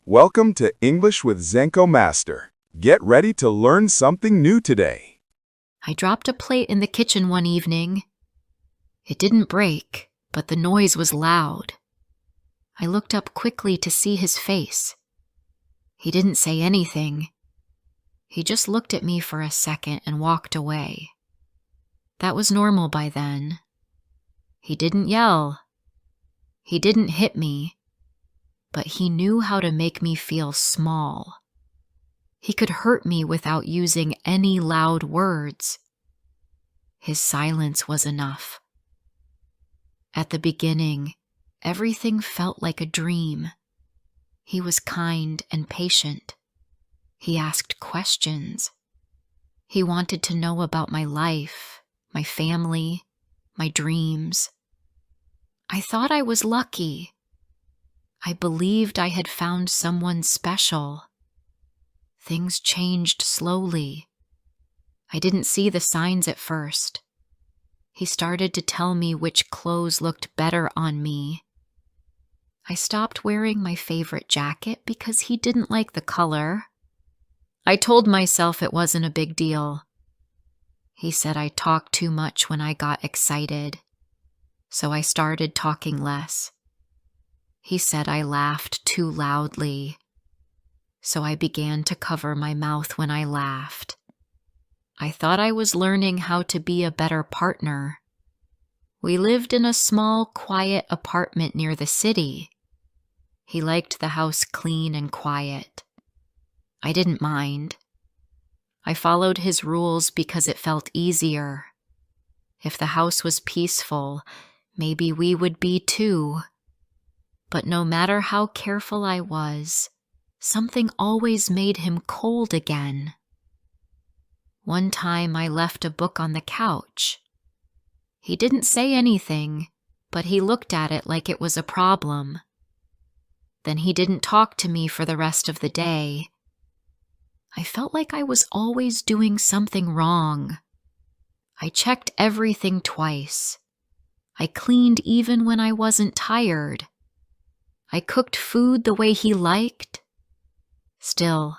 Welcome to English with Zenko Master. Get ready to learn something new today. I dropped a plate in the kitchen one evening. It didn't break, but the noise was loud. I looked up quickly to see his face. He didn't say anything. He just looked at me for a second and walked away. That was normal by then. He didn't yell. He didn't hit me, but he knew how to make me feel small. He could hurt me without using any loud words. His silence was enough. At the beginning, everything felt like a dream. He was kind and patient. He asked questions. He wanted to know about my life, my family, my dreams. I thought I was lucky. I believed I had found someone special. Things changed slowly. I didn't see the signs at first. He started to tell me which clothes looked better on me. I stopped wearing my favorite jacket because he didn't like the color. I told myself it wasn't a big deal. He said I talked too much when I got excited, so I started talking less. He said I laughed too loudly, so I began to cover my mouth when I laughed. I thought I was learning how to be a better partner. We lived in a small, quiet apartment near the city. He liked the house clean and quiet. I didn't mind. I followed his rules because it felt easier. If the house was peaceful, maybe we would be too. But no matter how careful I was, something always made him cold again. One time I left a book on the couch. He didn't say anything, but he looked at it like it was a problem. Then he didn't talk to me for the rest of the day. I felt like I was always doing something wrong. I checked everything twice. I cleaned even when I wasn't tired. I cooked food the way he liked. Still,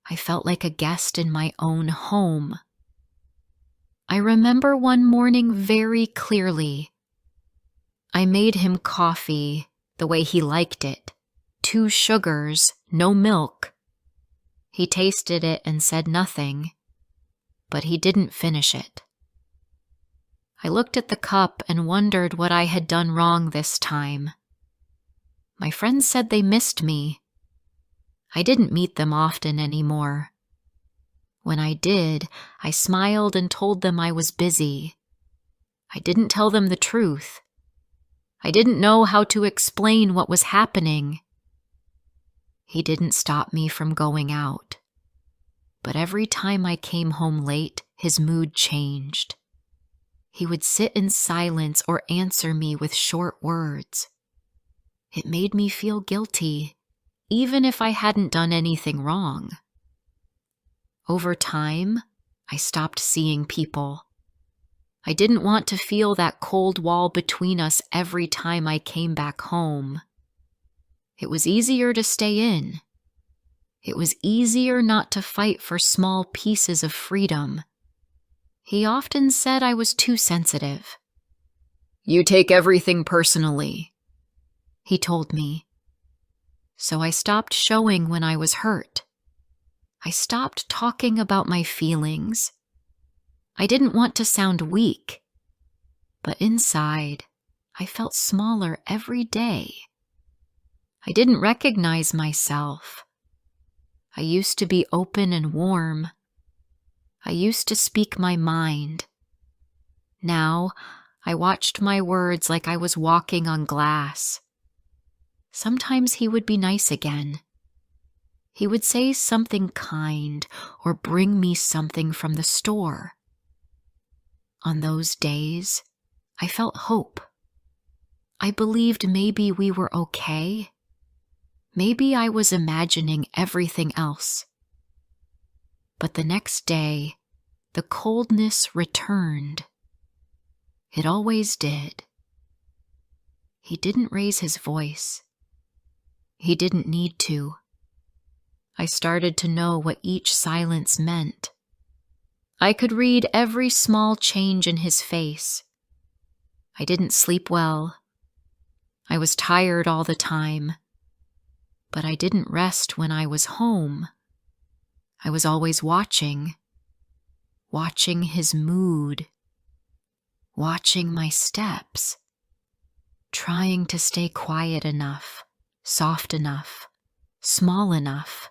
I felt like a guest in my own home. I remember one morning very clearly. I made him coffee the way he liked it. 2 sugars, no milk. He tasted it and said nothing, but he didn't finish it. I looked at the cup and wondered what I had done wrong this time. My friends said they missed me. I didn't meet them often anymore. When I did, I smiled and told them I was busy. I didn't tell them the truth. I didn't know how to explain what was happening. He didn't stop me from going out. But every time I came home late, his mood changed. He would sit in silence or answer me with short words. It made me feel guilty, even if I hadn't done anything wrong. Over time, I stopped seeing people. I didn't want to feel that cold wall between us every time I came back home. It was easier to stay in. It was easier not to fight for small pieces of freedom. He often said I was too sensitive. "You take everything personally," he told me. So I stopped showing when I was hurt. I stopped talking about my feelings. I didn't want to sound weak, but inside, I felt smaller every day. I didn't recognize myself. I used to be open and warm. I used to speak my mind. Now, I watched my words like I was walking on glass. Sometimes he would be nice again. He would say something kind or bring me something from the store. On those days, I felt hope. I believed maybe we were okay. Maybe I was imagining everything else. But the next day, the coldness returned. It always did. He didn't raise his voice. He didn't need to. I started to know what each silence meant. I could read every small change in his face. I didn't sleep well. I was tired all the time. But I didn't rest when I was home. I was always watching his mood, watching my steps, trying to stay quiet enough, soft enough, small enough.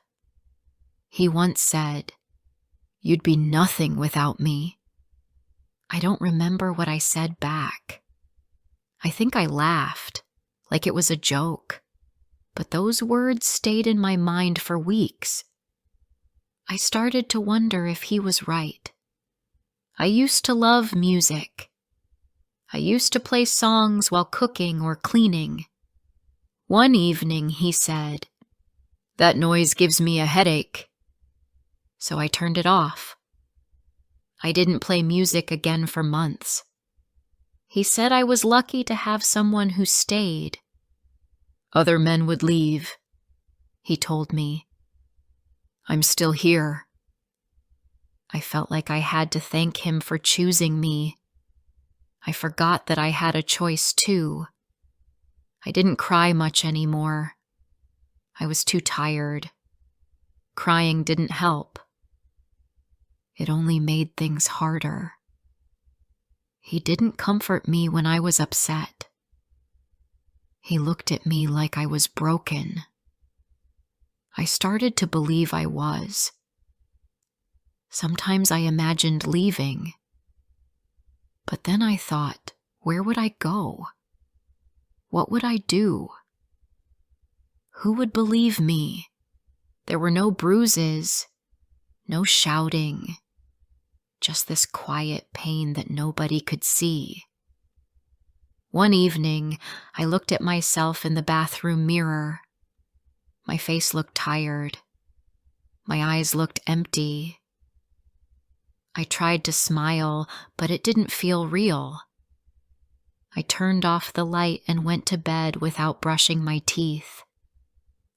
He once said, "You'd be nothing without me." I don't remember what I said back. I think I laughed, like it was a joke, but those words stayed in my mind for weeks. I started to wonder if he was right. I used to love music. I used to play songs while cooking or cleaning. One evening he said, "That noise gives me a headache." So I turned it off. I didn't play music again for months. He said I was lucky to have someone who stayed. "Other men would leave," he told me. "I'm still here." I felt like I had to thank him for choosing me. I forgot that I had a choice too. I didn't cry much anymore. I was too tired. Crying didn't help. It only made things harder. He didn't comfort me when I was upset. He looked at me like I was broken. I started to believe I was. Sometimes I imagined leaving. But then I thought, where would I go? What would I do? Who would believe me? There were no bruises, no shouting, just this quiet pain that nobody could see. One evening, I looked at myself in the bathroom mirror. My face looked tired. My eyes looked empty. I tried to smile, but it didn't feel real. I turned off the light and went to bed without brushing my teeth.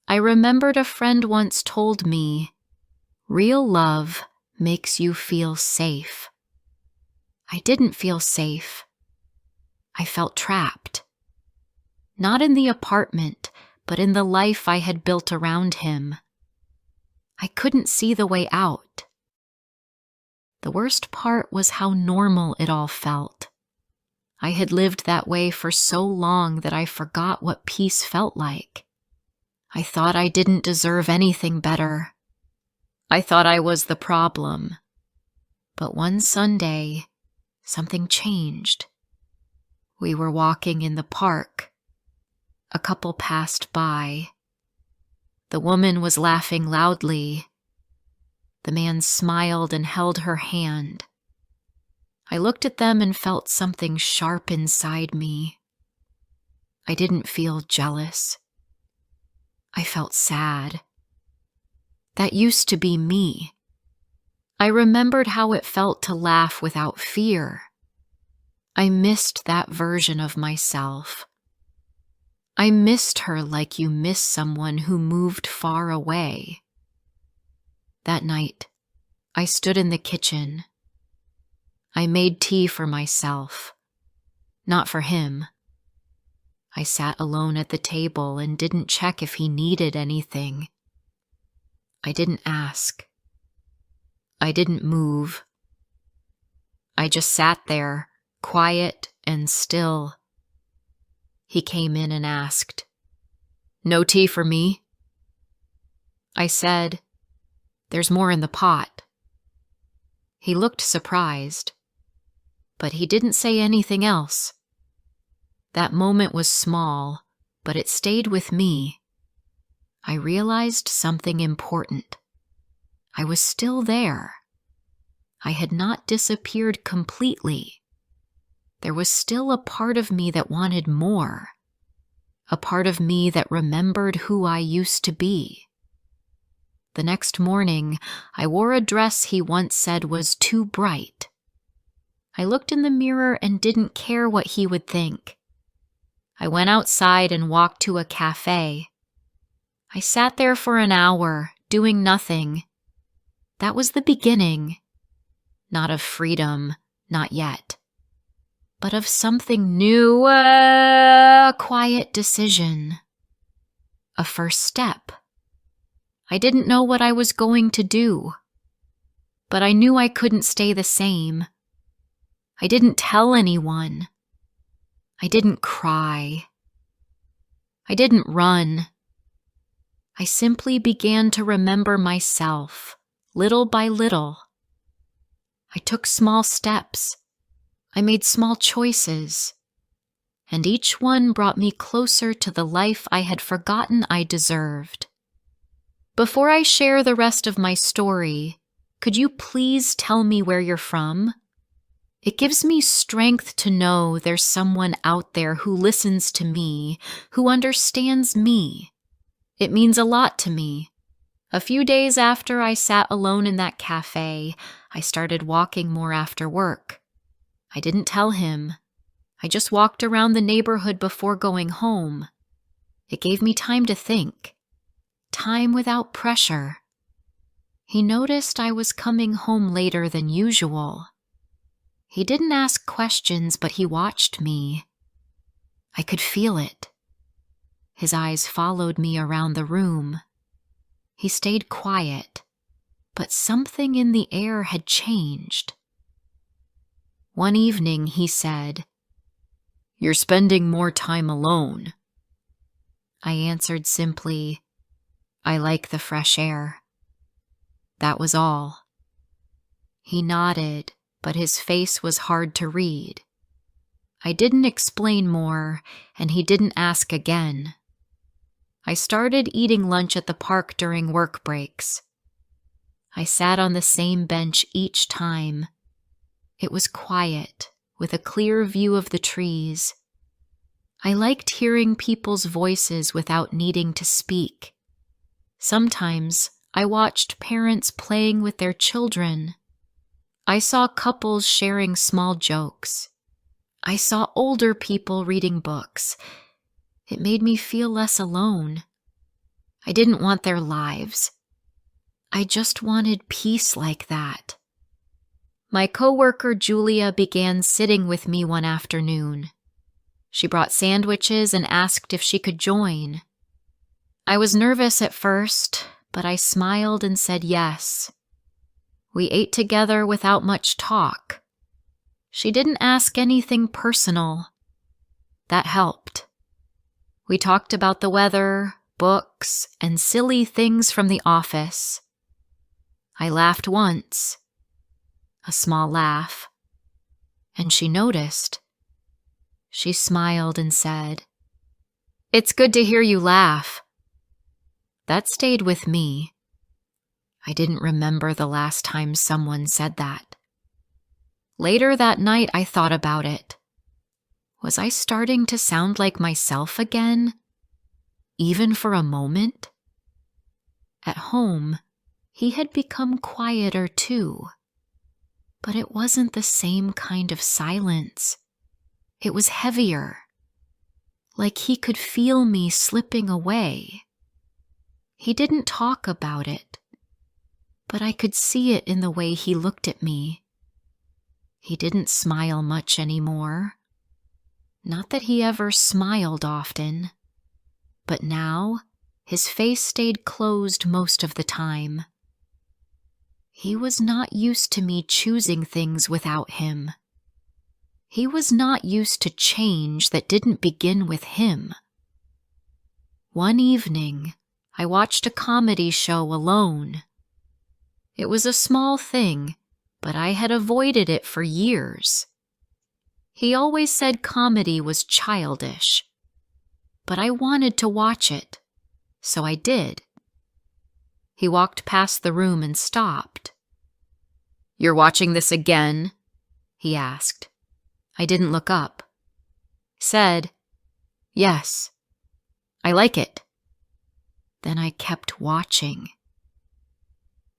I remembered a friend once told me, "Real love makes you feel safe." I didn't feel safe. I felt trapped. Not in the apartment, but in the life I had built around him. I couldn't see the way out. The worst part was how normal it all felt. I had lived that way for so long that I forgot what peace felt like. I thought I didn't deserve anything better. I thought I was the problem. But one Sunday, something changed. We were walking in the park. A couple passed by. The woman was laughing loudly. The man smiled and held her hand. I looked at them and felt something sharp inside me. I didn't feel jealous. I felt sad. That used to be me. I remembered how it felt to laugh without fear. I missed that version of myself. I missed her like you miss someone who moved far away. That night, I stood in the kitchen. I made tea for myself, not for him. I sat alone at the table and didn't check if he needed anything. I didn't ask. I didn't move. I just sat there, quiet and still. He came in and asked, "No tea for me?" I said, "There's more in the pot." He looked surprised, but he didn't say anything else. That moment was small, but it stayed with me. I realized something important. I was still there. I had not disappeared completely. There was still a part of me that wanted more, a part of me that remembered who I used to be. The next morning, I wore a dress he once said was too bright. I looked in the mirror and didn't care what he would think. I went outside and walked to a cafe. I sat there for an hour, doing nothing. That was the beginning. Not of freedom, not yet. But of something new, a quiet decision. A first step. I didn't know what I was going to do. But I knew I couldn't stay the same. I didn't tell anyone. I didn't cry. I didn't run. I simply began to remember myself, little by little. I took small steps. I made small choices. And each one brought me closer to the life I had forgotten I deserved. Before I share the rest of my story, could you please tell me where you're from? It gives me strength to know there's someone out there who listens to me, who understands me. It means a lot to me. A few days after I sat alone in that cafe, I started walking more after work. I didn't tell him. I just walked around the neighborhood before going home. It gave me time to think. Time without pressure. He noticed I was coming home later than usual. He didn't ask questions, but he watched me. I could feel it. His eyes followed me around the room. He stayed quiet, but something in the air had changed. One evening, he said, "You're spending more time alone." I answered simply, "I like the fresh air." That was all. He nodded, but his face was hard to read. I didn't explain more, and he didn't ask again. I started eating lunch at the park during work breaks. I sat on the same bench each time. It was quiet, with a clear view of the trees. I liked hearing people's voices without needing to speak. Sometimes I watched parents playing with their children. I saw couples sharing small jokes. I saw older people reading books. It made me feel less alone. I didn't want their lives. I just wanted peace like that. My coworker Julia began sitting with me one afternoon. She brought sandwiches and asked if she could join. I was nervous at first, but I smiled and said yes. We ate together without much talk. She didn't ask anything personal. That helped. We talked about the weather, books, and silly things from the office. I laughed once, a small laugh, and she noticed. She smiled and said, "It's good to hear you laugh." That stayed with me. I didn't remember the last time someone said that. Later that night, I thought about it. Was I starting to sound like myself again? Even for a moment? At home, he had become quieter too. But it wasn't the same kind of silence. It was heavier. Like he could feel me slipping away. He didn't talk about it, but I could see it in the way he looked at me. He didn't smile much anymore. Not that he ever smiled often, but now his face stayed closed most of the time. He was not used to me choosing things without him. He was not used to change that didn't begin with him. One evening, I watched a comedy show alone. It was a small thing, but I had avoided it for years. He always said comedy was childish, but I wanted to watch it, so I did. He walked past the room and stopped. "You're watching this again?" he asked. I didn't look up. Said, "Yes, I like it." Then I kept watching.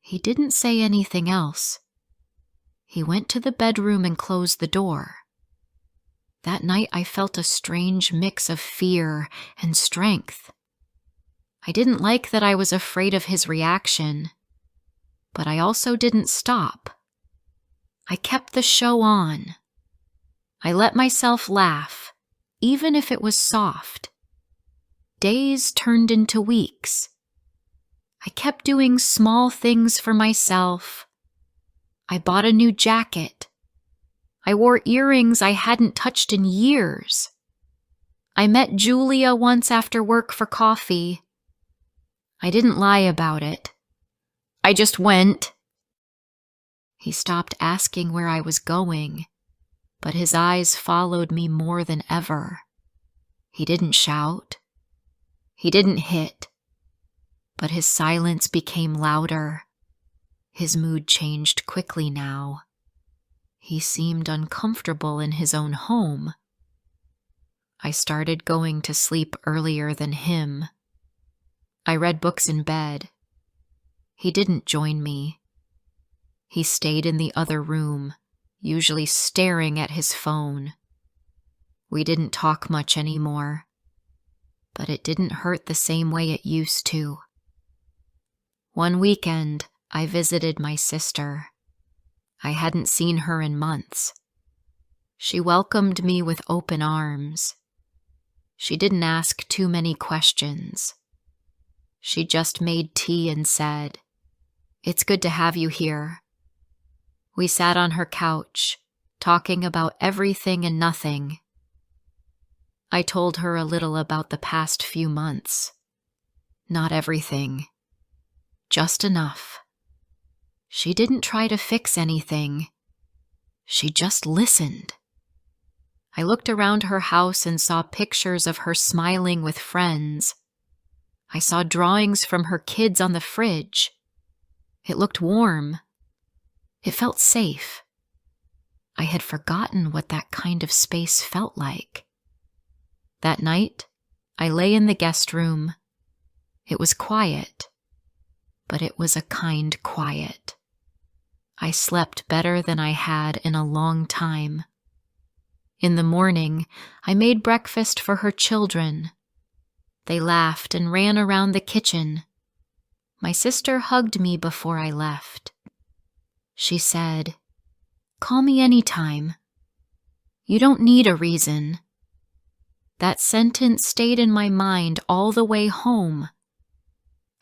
He didn't say anything else. He went to the bedroom and closed the door. That night I felt a strange mix of fear and strength. I didn't like that I was afraid of his reaction, but I also didn't stop. I kept the show on. I let myself laugh, even if it was soft. Days turned into weeks. I kept doing small things for myself. I bought a new jacket. I wore earrings I hadn't touched in years. I met Julia once after work for coffee. I didn't lie about it. I just went. He stopped asking where I was going, but his eyes followed me more than ever. He didn't shout. He didn't hit. But his silence became louder. His mood changed quickly now. He seemed uncomfortable in his own home. I started going to sleep earlier than him. I read books in bed. He didn't join me. He stayed in the other room, usually staring at his phone. We didn't talk much anymore, but it didn't hurt the same way it used to. One weekend, I visited my sister. I hadn't seen her in months. She welcomed me with open arms. She didn't ask too many questions. She just made tea and said, "It's good to have you here." We sat on her couch, talking about everything and nothing. I told her a little about the past few months. Not everything. Just enough. She didn't try to fix anything. She just listened. I looked around her house and saw pictures of her smiling with friends. I saw drawings from her kids on the fridge. It looked warm. It felt safe. I had forgotten what that kind of space felt like. That night, I lay in the guest room. It was quiet, but it was a kind quiet. I slept better than I had in a long time. In the morning, I made breakfast for her children. They laughed and ran around the kitchen. My sister hugged me before I left. She said, "Call me anytime. You don't need a reason." That sentence stayed in my mind all the way home.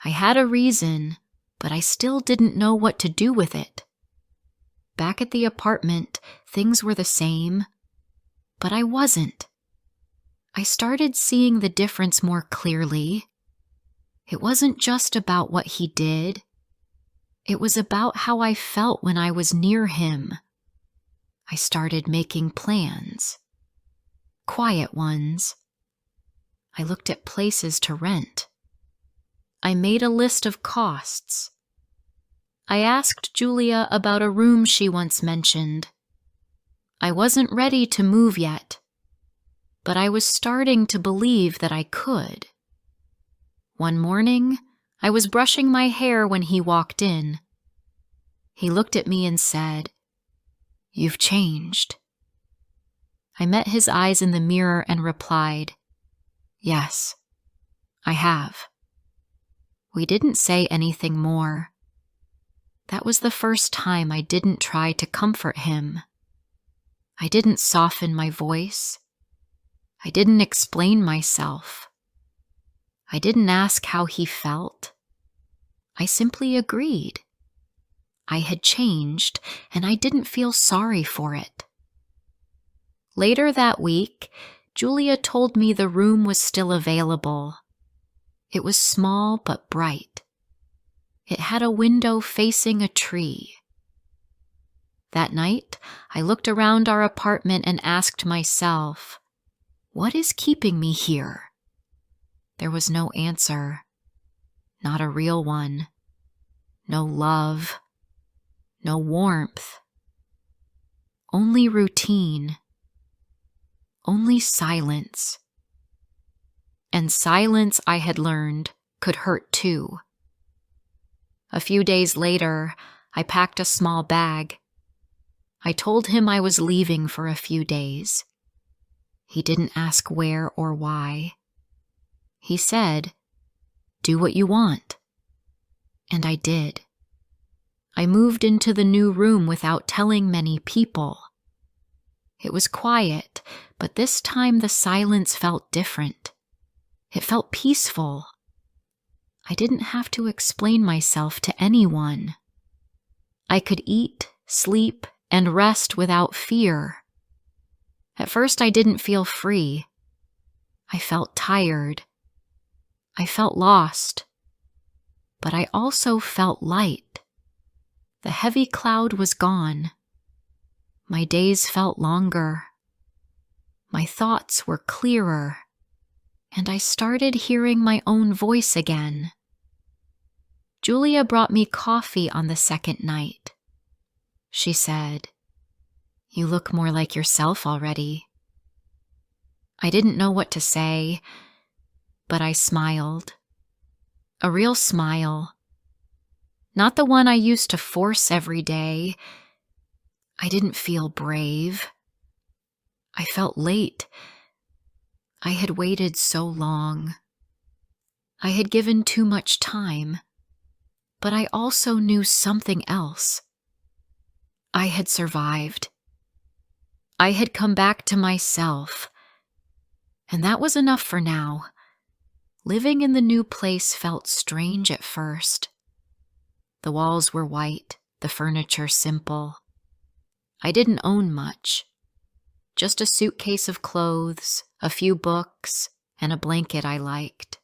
I had a reason, but I still didn't know what to do with it. Back at the apartment, things were the same, but I wasn't. I started seeing the difference more clearly. It wasn't just about what he did. It was about how I felt when I was near him. I started making plans. Quiet ones. I looked at places to rent. I made a list of costs. I asked Julia about a room she once mentioned. I wasn't ready to move yet, but I was starting to believe that I could. One morning, I was brushing my hair when he walked in. He looked at me and said, "You've changed." I met his eyes in the mirror and replied, "Yes, I have." We didn't say anything more. That was the first time I didn't try to comfort him. I didn't soften my voice. I didn't explain myself. I didn't ask how he felt. I simply agreed. I had changed, and I didn't feel sorry for it. Later that week, Julia told me the room was still available. It was small but bright. It had a window facing a tree. That night, I looked around our apartment and asked myself, what is keeping me here? There was no answer. Not a real one. No love. No warmth. Only routine. Only silence. And silence, I had learned, could hurt too. A few days later, I packed a small bag. I told him I was leaving for a few days. He didn't ask where or why. He said, Do what you want. And I did. I moved into the new room without telling many people. It was quiet, but this time the silence felt different. It felt peaceful. I didn't have to explain myself to anyone. I could eat, sleep, and rest without fear. At first, I didn't feel free. I felt tired. I felt lost. But I also felt light. The heavy cloud was gone. My days felt longer. My thoughts were clearer. And I started hearing my own voice again. Julia brought me coffee on the second night. She said, "You look more like yourself already." I didn't know what to say, but I smiled. A real smile. Not the one I used to force every day. I didn't feel brave. I felt late. I had waited so long. I had given too much time. But I also knew something else. I had survived. I had come back to myself. And that was enough for now. Living in the new place felt strange at first. The walls were white, the furniture simple. I didn't own much. Just a suitcase of clothes, a few books, and a blanket I liked.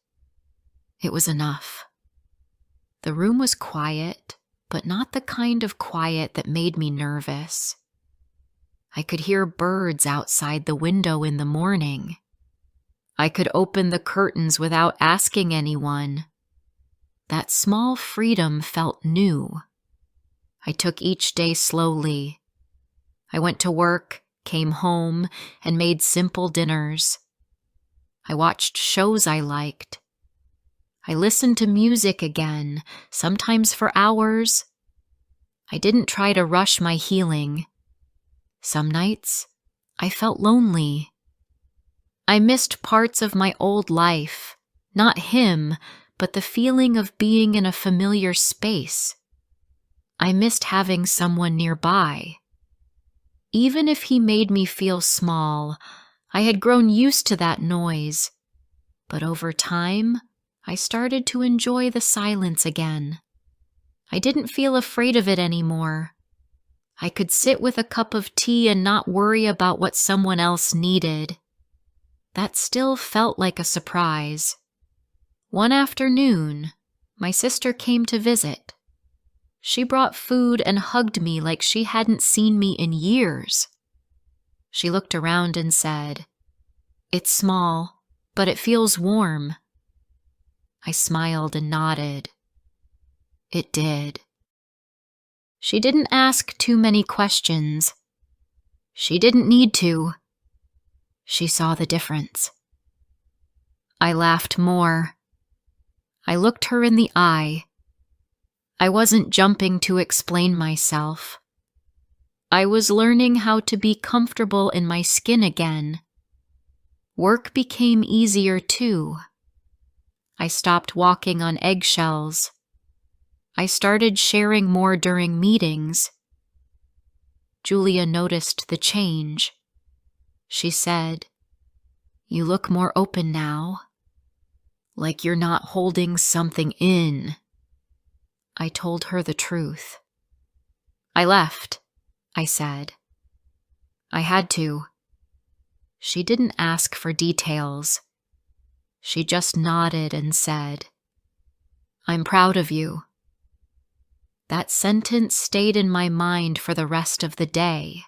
It was enough. The room was quiet, but not the kind of quiet that made me nervous. I could hear birds outside the window in the morning. I could open the curtains without asking anyone. That small freedom felt new. I took each day slowly. I went to work, came home, and made simple dinners. I watched shows I liked. I listened to music again, sometimes for hours. I didn't try to rush my healing. Some nights, I felt lonely. I missed parts of my old life, not him, but the feeling of being in a familiar space. I missed having someone nearby. Even if he made me feel small, I had grown used to that noise. But over time, I started to enjoy the silence again. I didn't feel afraid of it anymore. I could sit with a cup of tea and not worry about what someone else needed. That still felt like a surprise. One afternoon, my sister came to visit. She brought food and hugged me like she hadn't seen me in years. She looked around and said, "It's small, but it feels warm." I smiled and nodded. It did. She didn't ask too many questions. She didn't need to. She saw the difference. I laughed more. I looked her in the eye. I wasn't jumping to explain myself. I was learning how to be comfortable in my skin again. Work became easier too. I stopped walking on eggshells. I started sharing more during meetings. Julia noticed the change. She said, "You look more open now, like you're not holding something in." I told her the truth. "I left," I said. "I had to." She didn't ask for details. She just nodded and said, "I'm proud of you." That sentence stayed in my mind for the rest of the day.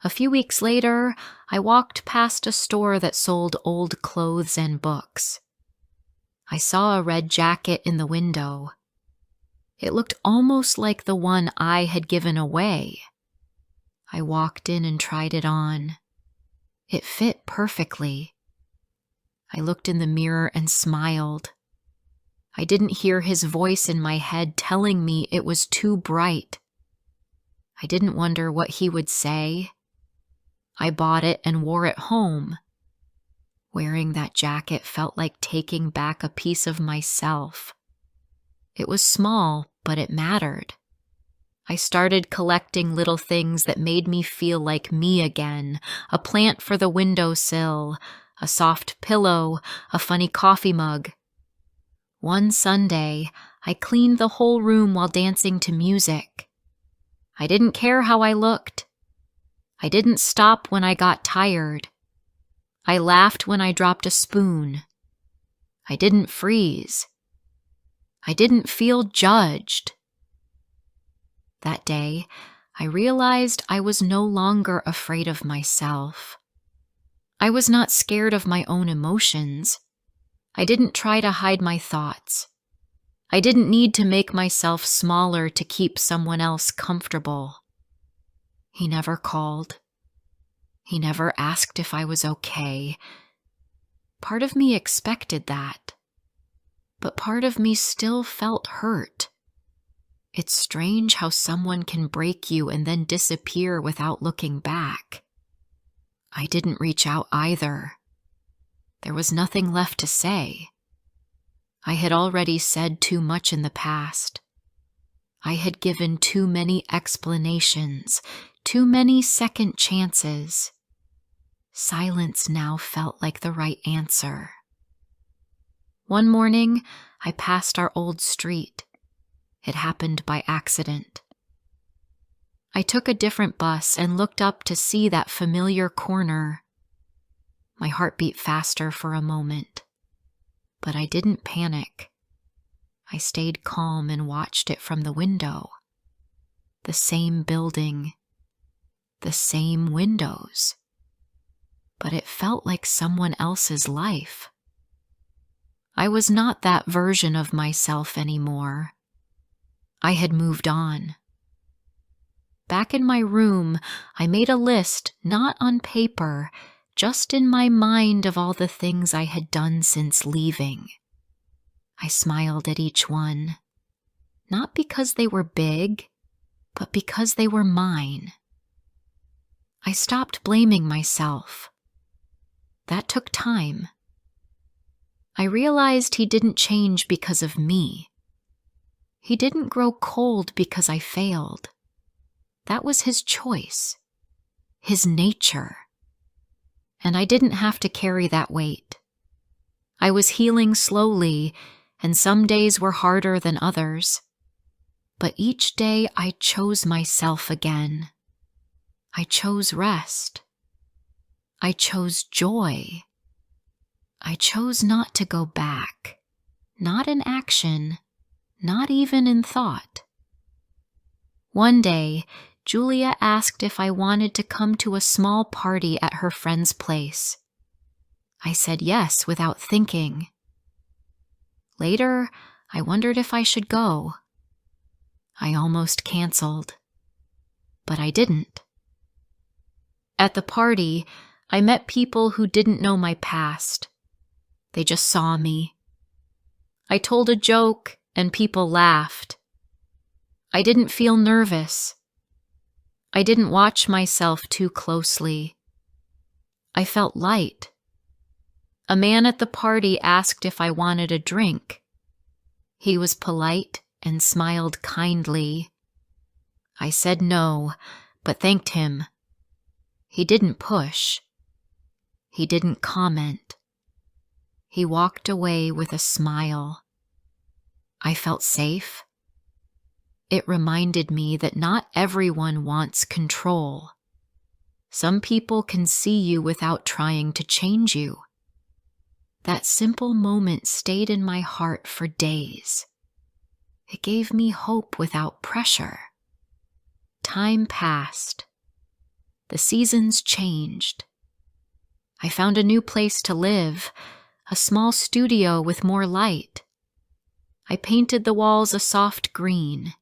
A few weeks later, I walked past a store that sold old clothes and books. I saw a red jacket in the window. It looked almost like the one I had given away. I walked in and tried it on. It fit perfectly. I looked in the mirror and smiled. I didn't hear his voice in my head telling me it was too bright. I didn't wonder what he would say. I bought it and wore it home. Wearing that jacket felt like taking back a piece of myself. It was small, but it mattered. I started collecting little things that made me feel like me again. A plant for the windowsill, a soft pillow, a funny coffee mug. One Sunday, I cleaned the whole room while dancing to music. I didn't care how I looked. I didn't stop when I got tired. I laughed when I dropped a spoon. I didn't freeze. I didn't feel judged. That day, I realized I was no longer afraid of myself. I was not scared of my own emotions. I didn't try to hide my thoughts. I didn't need to make myself smaller to keep someone else comfortable. He never called. He never asked if I was okay. Part of me expected that, but part of me still felt hurt. It's strange how someone can break you and then disappear without looking back. I didn't reach out either. There was nothing left to say. I had already said too much in the past. I had given too many explanations, too many second chances. Silence now felt like the right answer. One morning, I passed our old street. It happened by accident. I took a different bus and looked up to see that familiar corner. My heart beat faster for a moment, but I didn't panic. I stayed calm and watched it from the window. The same building, the same windows, but it felt like someone else's life. I was not that version of myself anymore. I had moved on. Back in my room, I made a list, not on paper, just in my mind of all the things I had done since leaving. I smiled at each one, not because they were big, but because they were mine. I stopped blaming myself. That took time. I realized he didn't change because of me. He didn't grow cold because I failed. That was his choice, his nature. And I didn't have to carry that weight. I was healing slowly, and some days were harder than others. But each day I chose myself again. I chose rest. I chose joy. I chose not to go back, not in action, not even in thought. One day, Julia asked if I wanted to come to a small party at her friend's place. I said yes without thinking. Later, I wondered if I should go. I almost canceled, but I didn't. At the party, I met people who didn't know my past. They just saw me. I told a joke and people laughed. I didn't feel nervous. I didn't watch myself too closely. I felt light. A man at the party asked if I wanted a drink. He was polite and smiled kindly. I said no, but thanked him. He didn't push. He didn't comment. He walked away with a smile. I felt safe. It reminded me that not everyone wants control. Some people can see you without trying to change you. That simple moment stayed in my heart for days. It gave me hope without pressure. Time passed. The seasons changed. I found a new place to live, a small studio with more light. I painted the walls a soft green.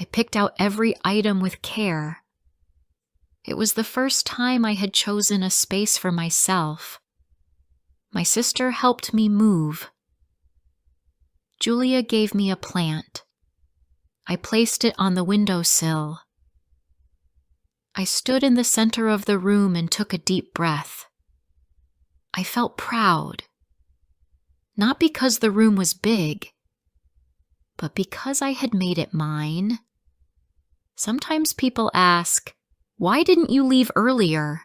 I picked out every item with care. It was the first time I had chosen a space for myself. My sister helped me move. Julia gave me a plant. I placed it on the windowsill. I stood in the center of the room and took a deep breath. I felt proud. Not because the room was big, but because I had made it mine. Sometimes people ask, "Why didn't you leave earlier?"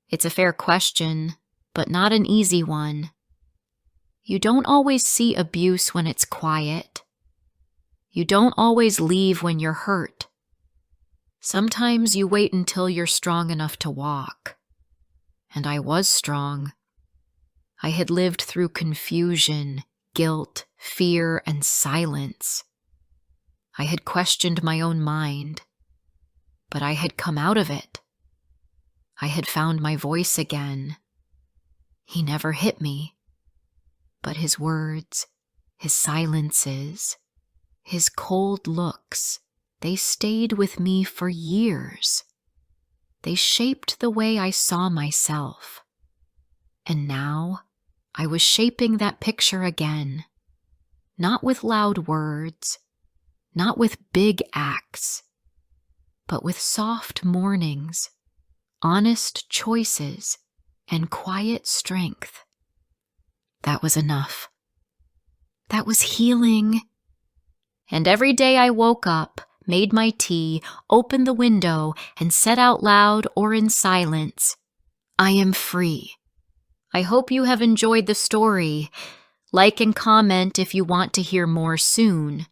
It's a fair question, but not an easy one. You don't always see abuse when it's quiet. You don't always leave when you're hurt. Sometimes you wait until you're strong enough to walk. And I was strong. I had lived through confusion, guilt, fear, and silence. I had questioned my own mind, but I had come out of it. I had found my voice again. He never hit me, but his words, his silences, his cold looks, they stayed with me for years. They shaped the way I saw myself. And now I was shaping that picture again, not with loud words, not with big acts, but with soft mornings, honest choices, and quiet strength. That was enough. That was healing. And every day I woke up, made my tea, opened the window, and said out loud or in silence, "I am free." I hope you have enjoyed the story. Like and comment if you want to hear more soon.